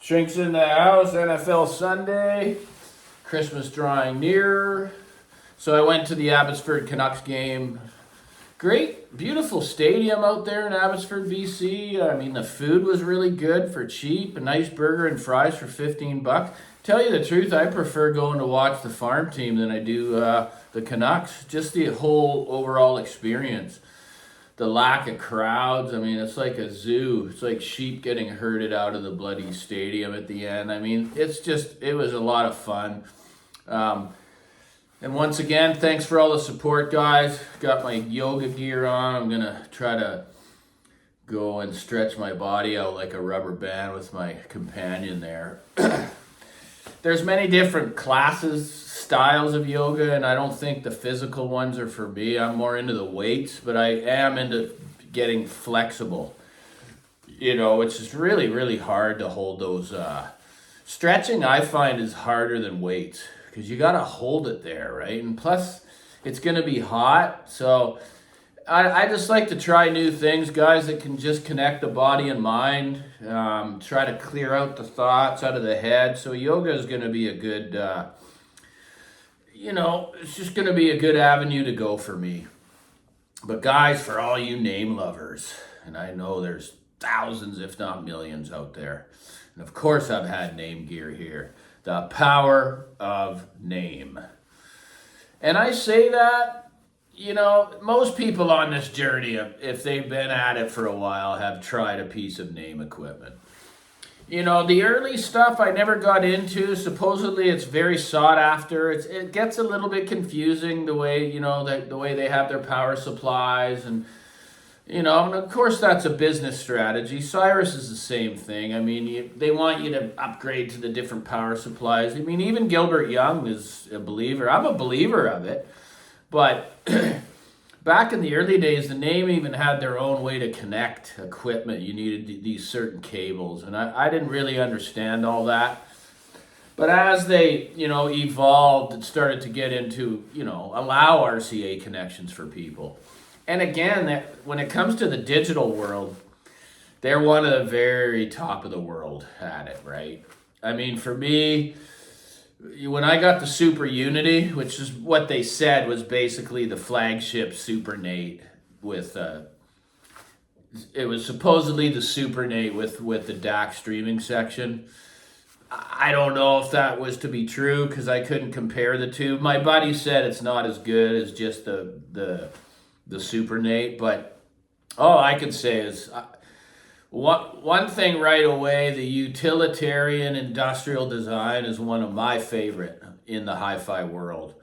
Shrinks in the house, NFL Sunday, Christmas drawing near. So I went to the Abbotsford Canucks game. Great, beautiful stadium out there in Abbotsford, BC. I mean, the food was really good for cheap. A nice burger and fries for $15. Tell you the truth, I prefer going to watch the farm team than I do the Canucks. Just the whole overall experience. The lack of crowds, I mean, it's like a zoo. It's like sheep getting herded out of the bloody stadium at the end. I mean, it was a lot of fun. And once again, thanks for all the support, guys. Got my yoga gear on. I'm going to try to go and stretch my body out like a rubber band with my companion there. There's many different classes, styles of yoga, and I don't think the physical ones are for me. I'm more into the weights, but I am into getting flexible. You know, it's just really, really hard to hold those. Stretching, I find, is harder than weights because you got to hold it there, right? And plus, it's going to be hot, so I just like to try new things, guys, that can just connect the body and mind, try to clear out the thoughts out of the head. So yoga is going to be a good, it's just going to be a good avenue to go for me. But guys, for all you name lovers, and I know there's thousands, if not millions out there, and of course I've had name gear here, the power of name. And I say that, most people on this journey, if they've been at it for a while, have tried a piece of name equipment. The early stuff I never got into. Supposedly it's very sought after. It gets a little bit confusing the way, the way they have their power supplies. And of course that's a business strategy. Cyrus is the same thing. I mean, they want you to upgrade to the different power supplies. I mean, even Gilbert Young is a believer. I'm a believer of it. But back in the early days, the Naim even had their own way to connect equipment. You needed these certain cables, and I didn't really understand all that. But as they, evolved and started to get into, allow RCA connections for people. And again, when it comes to the digital world, they're one of the very top of the world at it, right? I mean, for me, when I got the Super Unity, which is what they said was basically the flagship Super Nate with, it was supposedly the Super Nate with the DAC streaming section. I don't know if that was to be true because I couldn't compare the two. My buddy said it's not as good as just the Super Nate, but all I could say is one thing right away, the utilitarian industrial design is one of my favorite in the hi-fi world.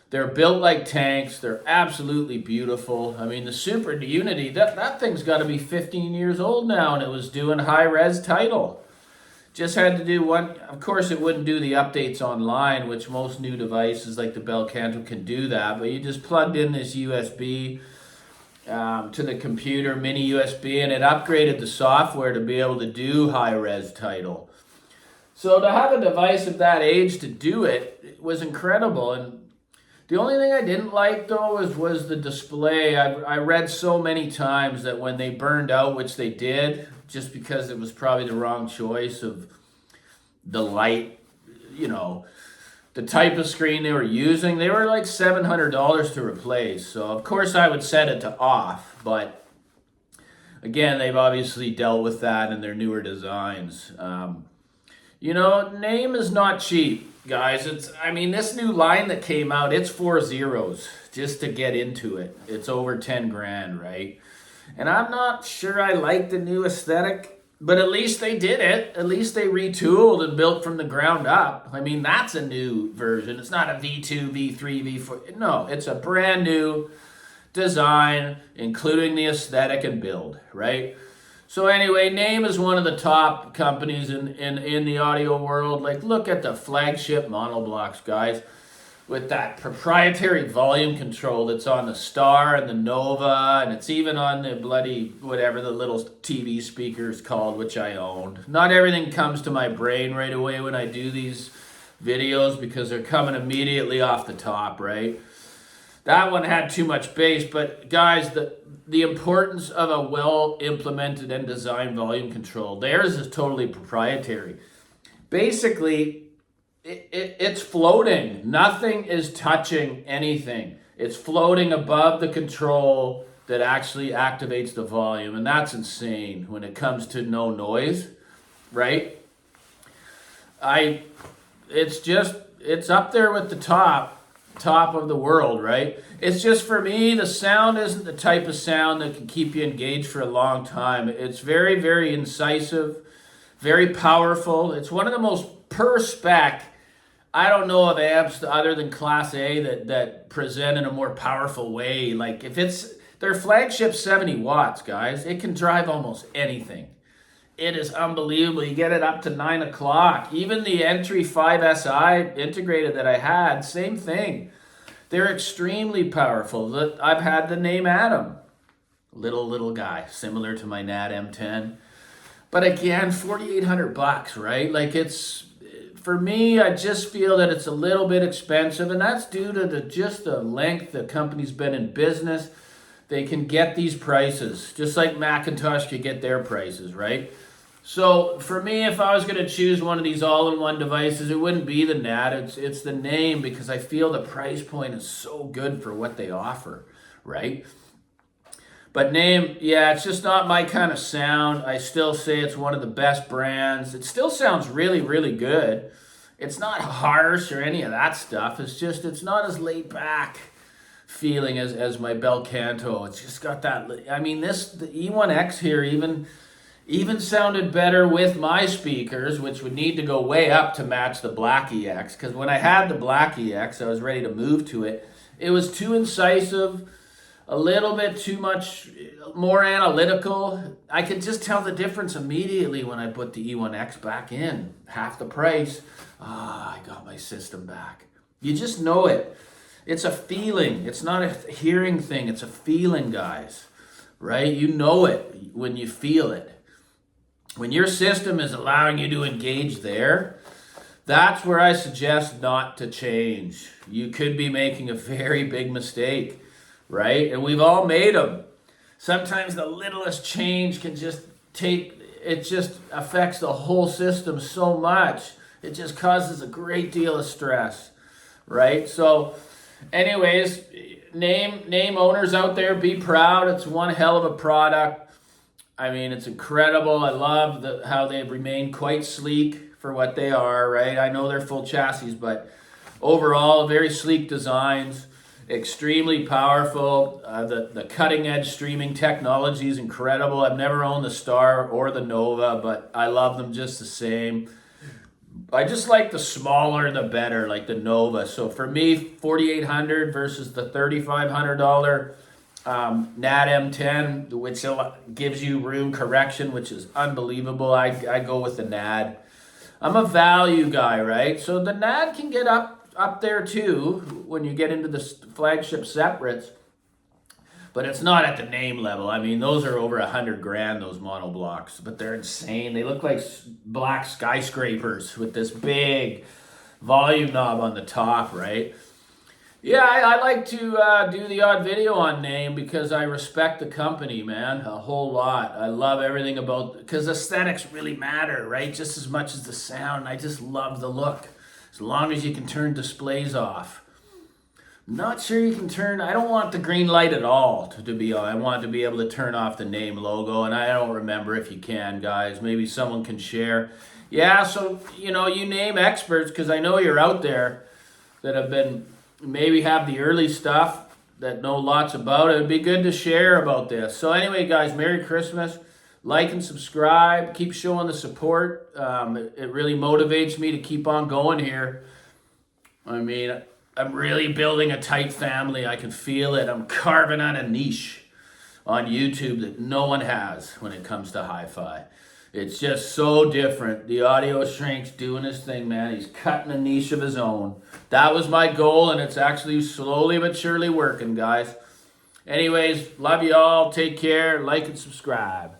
They're built like tanks. They're absolutely beautiful. I mean, the Super Unity, that thing's got to be 15 years old now, and it was doing high-res title. Just had to do one. Of course, it wouldn't do the updates online, which most new devices like the Bell Canto can do that, but you just plugged in this USB to the computer, mini USB, and it upgraded the software to be able to do high-res title. So to have a device of that age to do it was incredible. And the only thing I didn't like, though, was the display. I read so many times that when they burned out, which they did, just because it was probably the wrong choice of the light, the type of screen they were using, they were like $700 to replace. So, of course, I would set it to off. But, again, they've obviously dealt with that in their newer designs. Naim is not cheap, guys. This new line that came out, it's 4 zeros just to get into it. It's over 10 grand, right? And I'm not sure I like the new aesthetic. But at least they did it. At least they retooled and built from the ground up. I mean, that's a new version. It's not a V2, V3, V4. No, it's a brand new design, including the aesthetic and build, right? So anyway, Naim is one of the top companies in the audio world. Like, look at the flagship monoblocks, guys, with that proprietary volume control that's on the Star and the Nova, and it's even on the bloody, whatever the little TV speaker is called, which I own. Not everything comes to my brain right away when I do these videos because they're coming immediately off the top, right? That one had too much bass, but guys, the importance of a well-implemented and designed volume control, theirs is totally proprietary. basically it's floating. Nothing is touching anything. It's floating above the control that actually activates the volume. And that's insane when it comes to no noise, right? It's up there with the top of the world, right? It's just, for me, the sound isn't the type of sound that can keep you engaged for a long time. It's very, very incisive, very powerful. It's one of the most per spec. I don't know of amps other than Class A that present in a more powerful way. Like, if it's their flagship 70 watts, guys, it can drive almost anything. It is unbelievable. You get it up to 9 o'clock. Even the entry 5SI integrated that I had, same thing. They're extremely powerful. I've had the Naim Adam. Little guy, similar to my Nat M10. But again, $4,800, right? Like, it's, for me, I just feel that it's a little bit expensive, and that's due to the length the company's been in business. They can get these prices, just like Macintosh could get their prices, right? So for me, if I was going to choose one of these all-in-one devices, it wouldn't be the Nat. It's the Naim, because I feel the price point is so good for what they offer, right? But Naim, yeah, it's just not my kind of sound. I still say it's one of the best brands. It still sounds really, really good. It's not harsh or any of that stuff. It's just, it's not as laid back feeling as my Bel Canto. It's just got that, I mean, the E1X here even sounded better with my speakers, which would need to go way up to match the Black EX. Because when I had the Black EX, I was ready to move to it. It was too incisive, a little bit too much, more analytical. I could just tell the difference immediately when I put the E1X back in. Half the price. I got my system back. You just know it. It's a feeling. It's not a hearing thing. It's a feeling, guys. Right? You know it when you feel it. When your system is allowing you to engage there, that's where I suggest not to change. You could be making a very big mistake, right? And we've all made them. Sometimes the littlest change can it just affects the whole system so much. It just causes a great deal of stress, right? So anyways, Naim owners out there, be proud. It's one hell of a product. I mean, it's incredible. I love how they've remained quite sleek for what they are, right? I know they're full chassis, but overall, very sleek designs, extremely powerful. The cutting-edge streaming technology is incredible. I've never owned the Star or the Nova, but I love them just the same. I just like the smaller, the better, like the Nova. So for me, $4,800 versus the $3,500 Nat M10, which gives you room correction, which is unbelievable. I go with the Nat. I'm a value guy, right? So the Nat can get up there too when you get into the flagship separates, but it's not at the Naim level. I mean, those are over $100,000, those monoblocks, but they're insane. They look like black skyscrapers with this big volume knob on the top, right? Yeah, I like to do the odd video on Naim because I respect the company, man, a whole lot. I love everything because aesthetics really matter, right? Just as much as the sound. I just love the look, as long as you can turn displays off. I'm not sure you can I don't want the green light at all, to be honest. I want to be able to turn off the Naim logo, and I don't remember if you can, guys. Maybe someone can share. Yeah, so, you name experts, because I know you're out there that maybe have the early stuff that know lots about it. It'd be good to share about this. So anyway, guys, Merry Christmas. Like and subscribe. Keep showing the support. It really motivates me to keep on going here. I mean, I'm really building a tight family. I can feel it. I'm carving out a niche on YouTube that no one has when it comes to hi-fi. It's just so different. The audio shrink's doing his thing, man. He's cutting a niche of his own. That was my goal, and it's actually slowly but surely working, guys. Anyways, love you all. Take care. Like and subscribe.